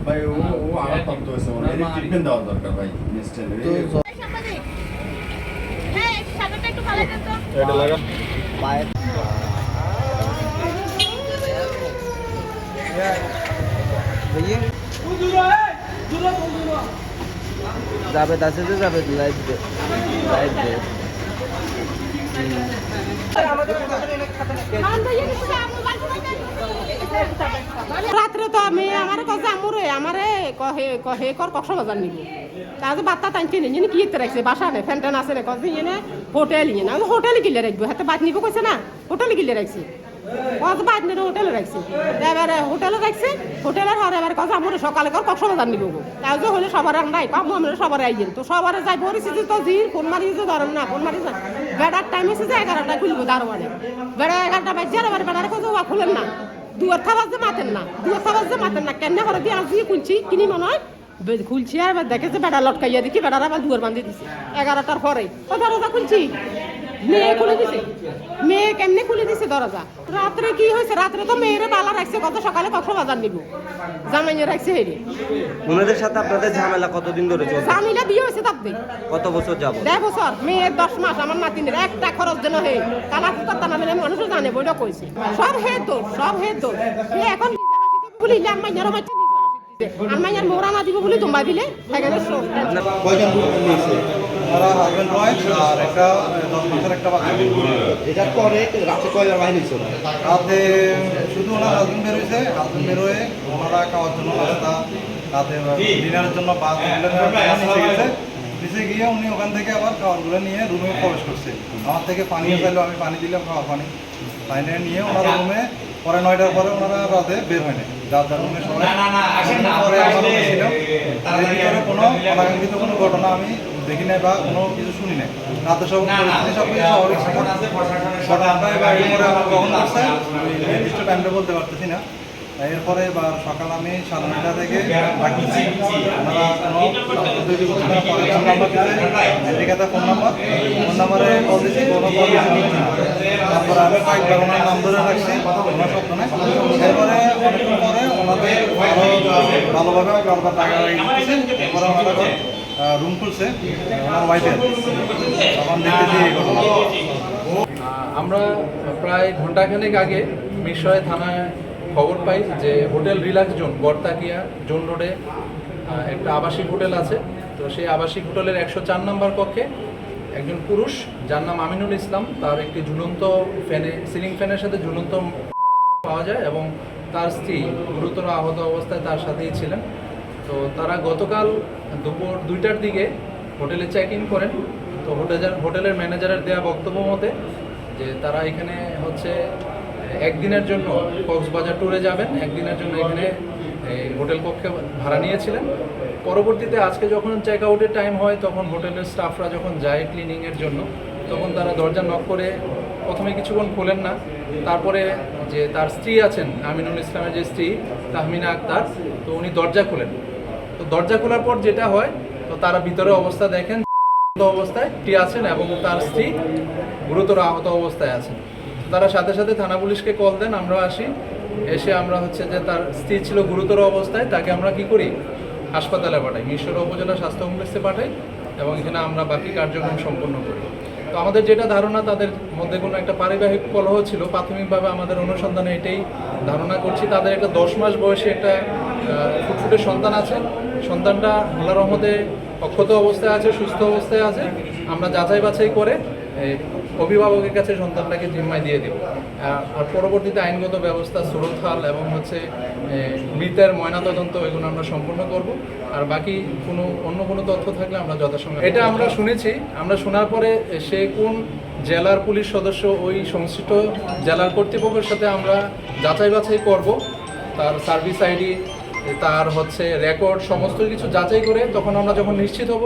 ভাই ও আমার তত্ত্ব হয়েছে ওনার ট্রিটমেন্ট দেওয়া দরকার ভাই এটা লাগা পায়ে भैया जावेद আছে যে जावेद লাইভ দে রাত্রে তো আমি আমার কাছে আমারে কহে কর কক্সবাজার নিব তাহলে বাত্তা টানছে নিয়ে কি রাখছে বাসা নেই ফ্যান ট্যান আছে না কত নিয়ে হোটেল নিয়ে না হোটেলে গিলে রাখবো হাতে বাদ নিব কইছে না হোটেলে গিলে রাখছি কত বাদ নিয়ে হোটেলে রাখছি এবারে হোটেলে রাখছি হোটেলের হরে এবার কথা আমার সকালে কর কক্সবাজার নিব তাহলে হলে সবার নাই কম আমরা সবার আইয়েন তো সবার যাই পরিস্থিতি তো জির ফোন মারিয়ে ধরেন না ফোন মারিয়ে বেড়ার টাইম এসে যে 11টায় খুলবো দারোয়ানে বেড়া 11টা বাজছে আর বেড়ার কথা খুলেন না দুয়ার থাবাজে মাতেন না কেন করে দিয়ে আসি খুলছি কিনি মনে হয় খুলছি আর দেখে যে বেড়া লটকাইয়া দেখি বেড়ার আবার দুয়ার বান্ধে দিছি 11টার পরে ও দরজা খুলছি মেয়ে খুলে দিছে মেয়ে কেমনে খুলে দিছে দরজা রাত্রে কি হয়েছে রাত্রে তো মেয়েরে বালা রাখছে কত সকালে কক্সবাজার নিব জামাইয়ে রাখছে হেরে ওনাদের সাথে আপনাদের ঝামেলা কতদিন ধরে চলছে ঝামেলা বিয়ে হয়েছে তাতে কত বছর যাব 10 বছর মেয়ের 10 মাস আমার নাতিনের একটা খরচ দেন হে কালা কথা না মানে মানুষ জানে বইটা কইছে সব হে তো সে এখন বলিলে আমার মাঝে আমার মোরা না দিব বলে তোমরা দিলে সেখানে কয়জন নিয়েছে ওরা হাজবেন্ড ওয়াইফ আর একটা 10 মাসের একটা বাচ্চা এটার পরে রাতে কয়বার বাইরে হয়েছে রাতে শুধু ওনার হাজবেন্ড বের হয়ে ওনারা খাওয়ার জন্য রাস্তা রাতে ডিনারের জন্য বাস নিচে গিয়ে উনি ওখান থেকে আবার খাবারগুলো নিয়ে রুমে প্রবেশ করছে আমার থেকে পানিও চাইলো আমি পানি দিলাম খাওয়া পানি নিয়ে ওনারা রুমে পরে 9টার পরে ওনারা রাতে বের হয়নি যার রুমে সবাই পরে আমার রুমে ছিল এর ভিতরে কোনো অনাকাঙ্ক্ষিত কোনো ঘটনা আমি দেখি নাই বা কোনো কিছু শুনি নাই রাতে সব পরিস্থিতি সব কিছু স্বাভাবিক ছিল ঘটনাটা এবার পরে আমার গ্রহণ করছে নির্দিষ্ট টাইমটা বলতে পারতেছি না এরপরে এবার সকাল আমি 9:30 থেকে রাখছি ওনারা ফোন নাম্বারে কল দিচ্ছি কোনো কল তারপরে আমি কয়েকবার ওনার নাম ধরে রাখছি ওনার সত্য নেই এরপরে অনেকক্ষণ পরে ওনাদের ভালোভাবে কারবার টাকা দিচ্ছে এরপরে ওনারা রুম খুলছে ওনার ওয়াইফের তখন দেখতেছি এই ঘটনা আমরা প্রায় ঘন্টাখানেক আগে মিরসরাই থানায় খবর পাই যে হোটেল রিল্যাক্স জোন গড়তাকিয়া জোন রোডে একটা আবাসিক হোটেল আছে তো সেই আবাসিক হোটেলের 104 নম্বর কক্ষে একজন পুরুষ যার নাম আমিনুল ইসলাম তার একটি ঝুলন্ত সিলিং ফ্যানের সাথে ঝুলন্ত পাওয়া যায় এবং তার স্ত্রী গুরুতর আহত অবস্থায় তার সাথেই ছিলেন তো তারা গতকাল দুপুর 2টার দিকে হোটেলে চেক ইন করেন তো হোটেলের ম্যানেজারের দেওয়া বক্তব্য মতে যে তারা এখানে হচ্ছে একদিনের জন্য কক্সবাজার ট্যুরে যাবেন একদিনের জন্য এখানে হোটেল কক্ষে ভাড়া নিয়েছিলেন পরবর্তীতে আজকে যখন চেক আউটের টাইম হয় তখন হোটেলের স্টাফরা যখন যায় ক্লিনিংয়ের জন্য তখন তারা দরজা নক করে প্রথমে কিছুক্ষণ খোলেন না তারপরে যে তার স্ত্রী আছেন আমিনুল ইসলামের যে স্ত্রী তাহমিনা আক্তার তো উনি দরজা খোলেন তো দরজা খোলার পর যেটা হয় তো তারা ভিতরে অবস্থা দেখেন অবস্থায় আছেন এবং তার স্ত্রী গুরুতর আহত অবস্থায় আছেন তারা সাথে সাথে থানা পুলিশকে কল দেন আমরা আসি এসে আমরা হচ্ছে যে তার স্ত্রী ছিল গুরুতর অবস্থায় তাকে আমরা কি করি হাসপাতালে পাঠাই মিরসরাই উপজেলা স্বাস্থ্য কমপ্লেক্সে পাঠাই এবং এখানে আমরা বাকি কার্যক্রম সম্পন্ন করি তো আমাদের যেটা ধারণা তাদের মধ্যে কোনো একটা পারিবারিক কলহ ছিল প্রাথমিকভাবে আমাদের অনুসন্ধানে এটাই ধারণা করছি তাদের একটা 10 মাস বয়সী একটা ফুটফুটে সন্তান আছে সন্তানটা আল্লাহর রহমতে অক্ষত অবস্থায় আছে সুস্থ অবস্থায় আছে আমরা যাচাই বাছাই করে অভিভাবকের কাছে সন্তানটাকে জিম্মায় দিয়ে দেব। আর পরবর্তীতে আইনগত ব্যবস্থা সুরতহাল এবং হচ্ছে মৃতের ময়নাতদন্ত এগুলো আমরা সম্পূর্ণ করব। আর বাকি অন্য কোনো তথ্য থাকলে আমরা যথাসময়ে, এটা আমরা শুনেছি, আমরা শোনার পরে সে কোন জেলার পুলিশ সদস্য ওই সংশ্লিষ্ট জেলার কর্তৃপক্ষের সাথে আমরা যাচাই বাছাই করব, তার সার্ভিস আইডি, তার হচ্ছে রেকর্ড, সমস্ত কিছু যাচাই করে তখন আমরা যখন নিশ্চিত হব